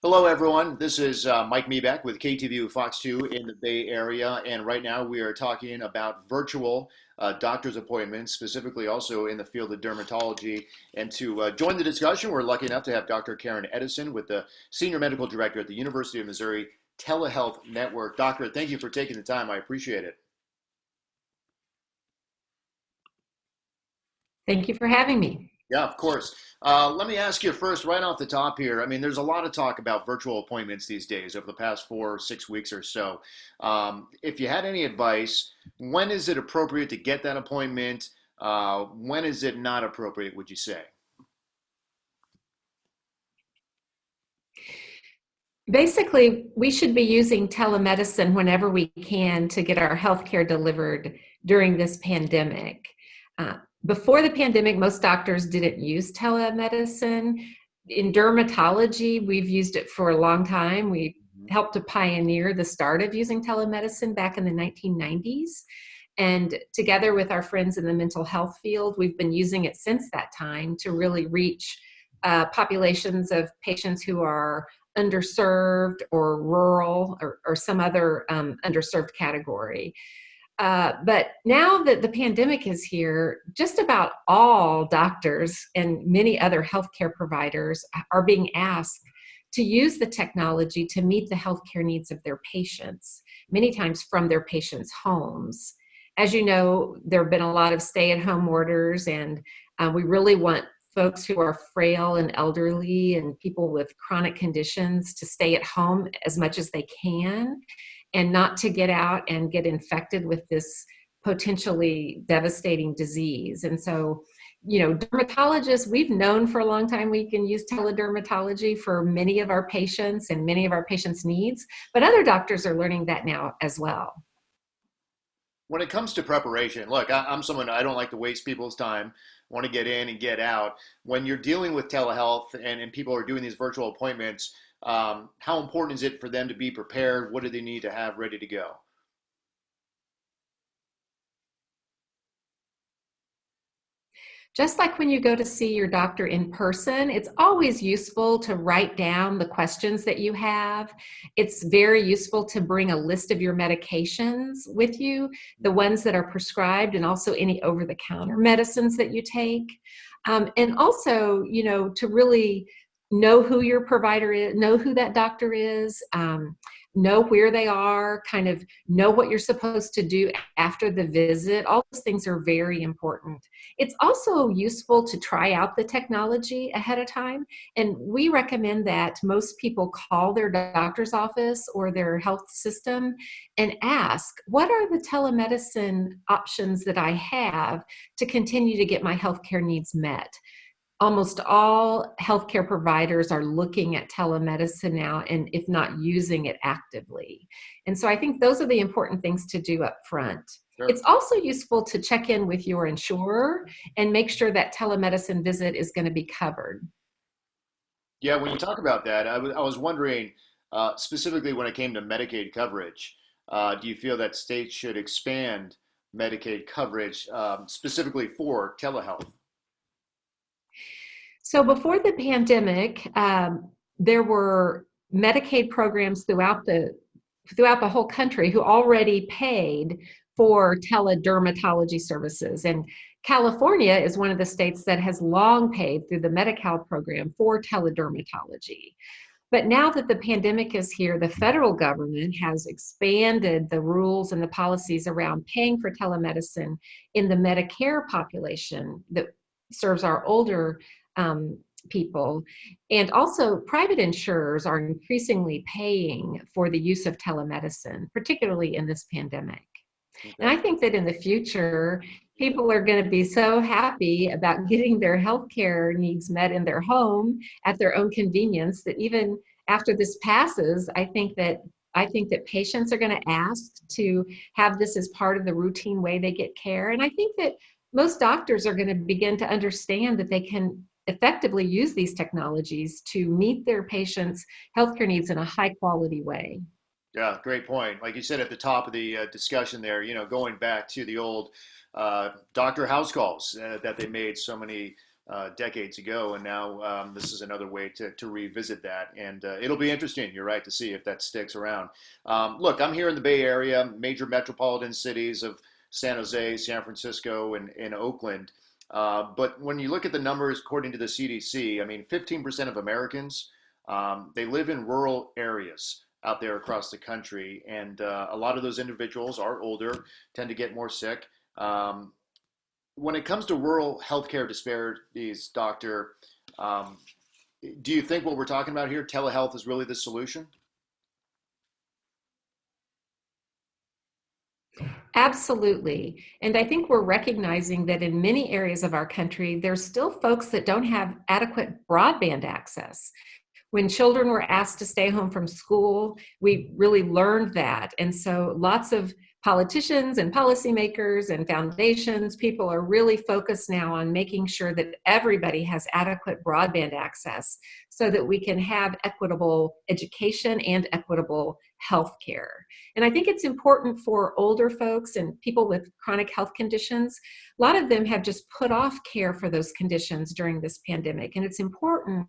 Hello, everyone. This is Mike Mebeck with KTVU Fox 2 in the Bay Area. And right now we are talking about virtual doctor's appointments, specifically also in the field of dermatology. And to join the discussion, we're lucky enough to have Dr. Karen Edison with the Senior Medical Director at the University of Missouri Telehealth Network. Doctor, thank you for taking the time. I appreciate it. Thank you for having me. Yeah, of course. Let me ask you first, right off the top here. I mean, there's a lot of talk about virtual appointments these days over the past 4 or 6 weeks or so. If you had any advice, when is it appropriate to get that appointment? When is it not appropriate, would you say? Basically, we should be using telemedicine whenever we can to get our healthcare delivered during this pandemic. Before the pandemic, most doctors didn't use telemedicine. In dermatology, we've used it for a long time. We Mhm. helped to pioneer the start of using telemedicine back in the 1990s. And together with our friends in the mental health field, we've been using it since that time to really reach populations of patients who are underserved or rural or some other underserved category. But now that the pandemic is here, just about all doctors and many other healthcare providers are being asked to use the technology to meet the healthcare needs of their patients, many times from their patients' homes. As you know, there have been a lot of stay at home orders, and we really want folks who are frail and elderly and people with chronic conditions to stay at home as much as they can and not to get out and get infected with this potentially devastating disease. And so, dermatologists, we've known for a long time we can use teledermatology for many of our patients and many of our patients' needs, but other doctors are learning that now as well. When it comes to preparation, look, I'm someone I don't like to waste people's time. Want to get in and get out. When you're dealing with telehealth and people are doing these virtual appointments, how important is it for them to be prepared? What do they need to have ready to go? Just like when you go to see your doctor in person, it's always useful to write down the questions that you have. It's very useful to bring a list of your medications with you, the ones that are prescribed, and also any over the counter medicines that you take. And also, to really know who your provider is, know who that doctor is, know where they are, kind of know what you're supposed to do after the visit. All those things are very important. It's also useful to try out the technology ahead of time. And we recommend that most people call their doctor's office or their health system and ask, what are the telemedicine options that I have to continue to get my healthcare needs met? Almost all healthcare providers are looking at telemedicine now, and if not using it actively. And so I think those are the important things to do up front. Sure. It's also useful to check in with your insurer and make sure that telemedicine visit is going to be covered. Yeah, when you talk about that, I was wondering specifically when it came to Medicaid coverage, do you feel that states should expand Medicaid coverage specifically for telehealth? So before the pandemic, there were Medicaid programs throughout the whole country who already paid for teledermatology services. And California is one of the states that has long paid through the Medi-Cal program for teledermatology. But now that the pandemic is here, the federal government has expanded the rules and the policies around paying for telemedicine in the Medicare population that serves our older um, people. And also, private insurers are increasingly paying for the use of telemedicine, particularly in this pandemic. And Okay. I think that in the future, people are going to be so happy about getting their healthcare needs met in their home at their own convenience that even after this passes, I think that patients are going to ask to have this as part of the routine way they get care. And I think that most doctors are going to begin to understand that they can effectively use these technologies to meet their patients' healthcare needs in a high quality way. Yeah, great point. Like you said at the top of the discussion there, going back to the old doctor house calls that they made so many decades ago, and now this is another way to revisit that. And it'll be interesting, you're right, to see if that sticks around. Look, I'm here in the Bay Area, major metropolitan cities of San Jose, San Francisco, and Oakland. But when you look at the numbers according to the CDC, I mean, 15% of Americans, they live in rural areas out there across the country, and a lot of those individuals are older, tend to get more sick. Um, when it comes to rural healthcare disparities, doctor, um, do you think what we're talking about here, telehealth, is really the solution? Absolutely. And I think we're recognizing that in many areas of our country, there's still folks that don't have adequate broadband access. When children were asked to stay home from school, we really learned that. And so lots of politicians and policymakers and foundations, people are really focused now on making sure that everybody has adequate broadband access so that we can have equitable education and equitable health care. And I think it's important for older folks and people with chronic health conditions. A lot of them have just put off care for those conditions during this pandemic. And it's important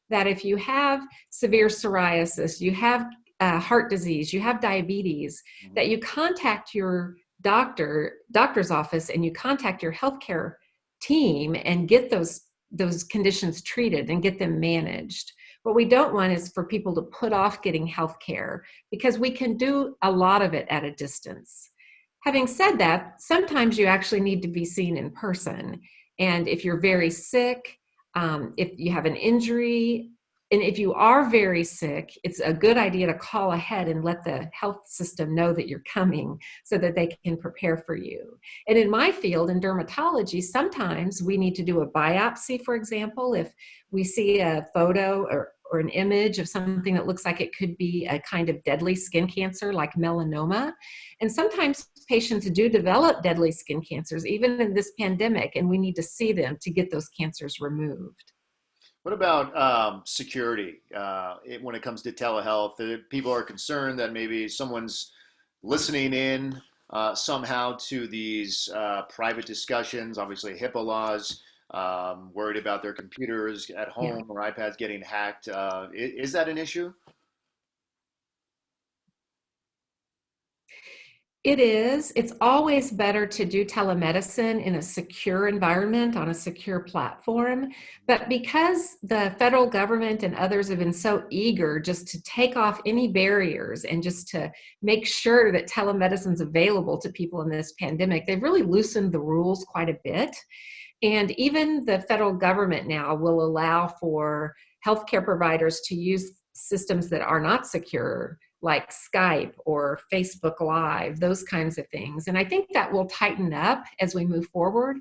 that if you have severe psoriasis, you have heart disease, you have diabetes, Mhm. that you contact your doctor's office and you contact your healthcare team and get those conditions treated and get them managed. What we don't want is for people to put off getting health care because we can do a lot of it at a distance. Having said that, sometimes you actually need to be seen in person. And if you're very sick, if you have an injury, and if you are very sick, it's a good idea to call ahead and let the health system know that you're coming so that they can prepare for you. And in my field, in dermatology, sometimes we need to do a biopsy, for example, if we see a photo or an image of something that looks like it could be a kind of deadly skin cancer like melanoma. And sometimes patients do develop deadly skin cancers, even in this pandemic, and we need to see them to get those cancers removed. What about security when it comes to telehealth? People are concerned that maybe someone's listening in somehow to these private discussions, obviously HIPAA laws, worried about their computers at Yeah. home or iPads getting hacked. Is that an issue? It is. It's always better to do telemedicine in a secure environment on a secure platform. But because the federal government and others have been so eager just to take off any barriers and just to make sure that telemedicine is available to people in this pandemic, they've really loosened the rules quite a bit. And even the federal government now will allow for healthcare providers to use systems that are not secure, like Skype or Facebook Live, those kinds of things. And I think that will tighten up as we move forward.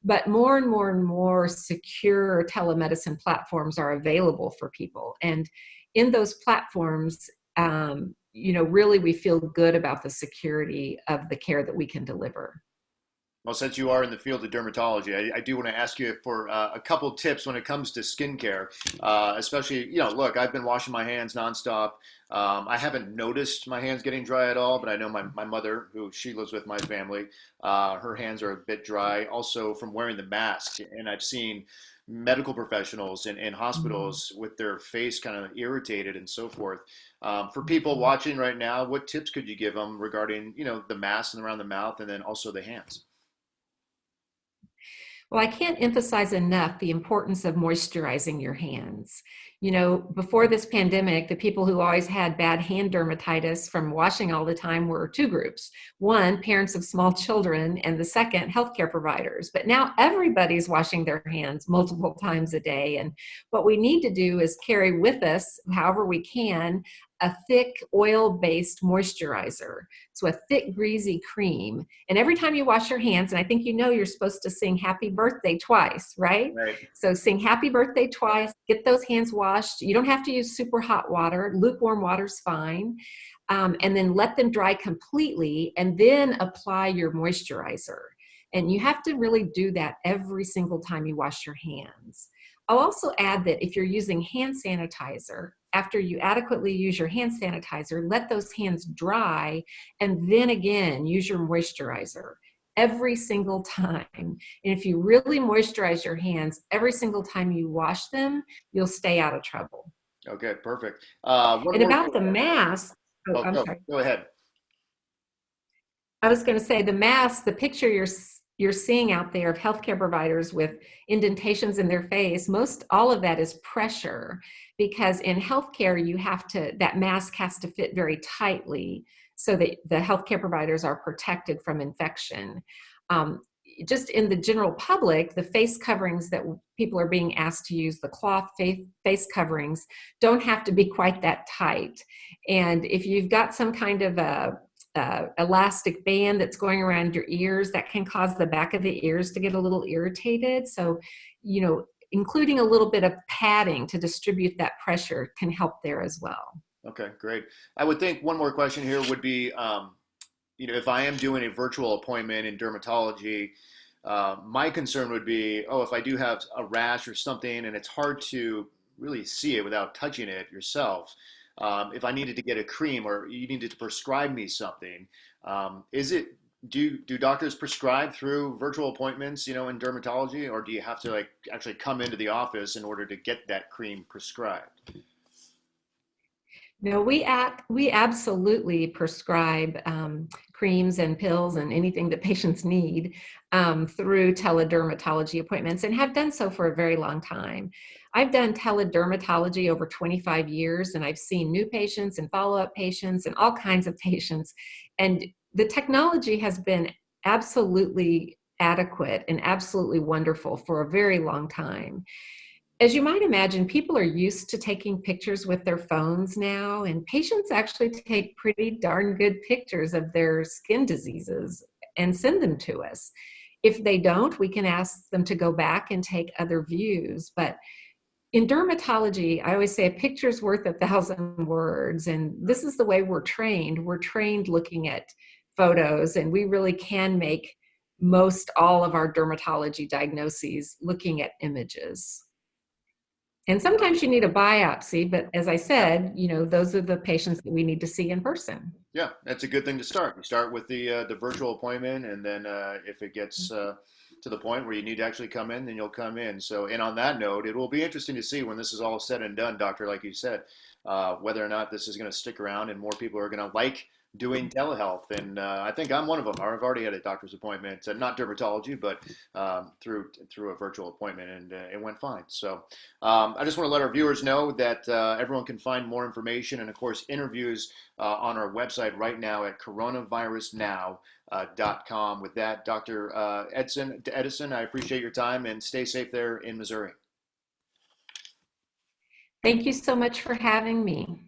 But more and more and more secure telemedicine platforms are available for people. And in those platforms, really we feel good about the security of the care that we can deliver. Well, since you are in the field of dermatology, I do want to ask you for a couple tips when it comes to skincare, especially, look, I've been washing my hands nonstop. I haven't noticed my hands getting dry at all, but I know my mother, who she lives with my family, her hands are a bit dry also from wearing the mask. And I've seen medical professionals in Mhm. hospitals with their face kind of irritated and so forth. For people watching right now, what tips could you give them regarding, the mask and around the mouth and then also the hands? Well, I can't emphasize enough the importance of moisturizing your hands. Before this pandemic, the people who always had bad hand dermatitis from washing all the time were two groups. One, parents of small children, and the second, healthcare providers. But now everybody's washing their hands multiple times a day. And what we need to do is carry with us, however we can, a thick oil-based moisturizer. So a thick, greasy cream. And every time you wash your hands, and I think you're supposed to sing happy birthday twice, right? Right. So sing happy birthday twice, get those hands washed. You don't have to use super hot water, lukewarm water's fine. And then let them dry completely, and then apply your moisturizer. And you have to really do that every single time you wash your hands. I'll also add that if you're using hand sanitizer, after you adequately use your hand sanitizer, let those hands dry and then again use your moisturizer. every single time. And if you really moisturize your hands every single time you wash them, you'll stay out of trouble. Okay, perfect. One And more. about the mask, oh, Oh, I'm go, sorry. go ahead. I was going to say the mask, the picture you're seeing out there of healthcare providers with indentations in their face, most all of that is pressure, because in healthcare you have to, that mask has to fit very tightly so that the healthcare providers are protected from infection. Um, just in the general public, the face coverings that people are being asked to use, the cloth face coverings, don't have to be quite that tight. And if you've got some kind of a elastic band that's going around your ears, that can cause the back of the ears to get a little irritated. So, including a little bit of padding to distribute that pressure can help there as well. Okay, great. I would think one more question here would be, if I am doing a virtual appointment in dermatology, my concern would be, oh, if I do have a rash or something and it's hard to really see it without touching it yourself, if I needed to get a cream or you needed to prescribe me something, is it do doctors prescribe through virtual appointments, in dermatology, or do you have to like actually come into the office in order to get that cream prescribed? No, we absolutely prescribe creams and pills and anything that patients need through teledermatology appointments, and have done so for a very long time. I've done teledermatology over 25 years, and I've seen new patients and follow-up patients and all kinds of patients. And the technology has been absolutely adequate and absolutely wonderful for a very long time. As you might imagine, people are used to taking pictures with their phones now, and patients actually take pretty darn good pictures of their skin diseases and send them to us. If they don't, we can ask them to go back and take other views. But in dermatology, I always say a picture's worth 1,000 words, and this is the way we're trained. We're trained looking at photos, and we really can make most all of our dermatology diagnoses looking at images. And sometimes you need a biopsy, but as I said, those are the patients that we need to see in person. Yeah, that's a good thing to start. You start with the virtual appointment, and then if it gets to the point where you need to actually come in, then you'll come in. So, and on that note, it will be interesting to see when this is all said and done, Doctor, like you said, whether or not this is going to stick around and more people are going to like doing telehealth. And I think I'm one of them. I've already had a doctor's appointment, not dermatology, but through a virtual appointment, and it went fine. So, I just want to let our viewers know that everyone can find more information and, of course, interviews on our website right now at coronavirusnow.com. With that, Dr. Edison, I appreciate your time and stay safe there in Missouri. Thank you so much for having me.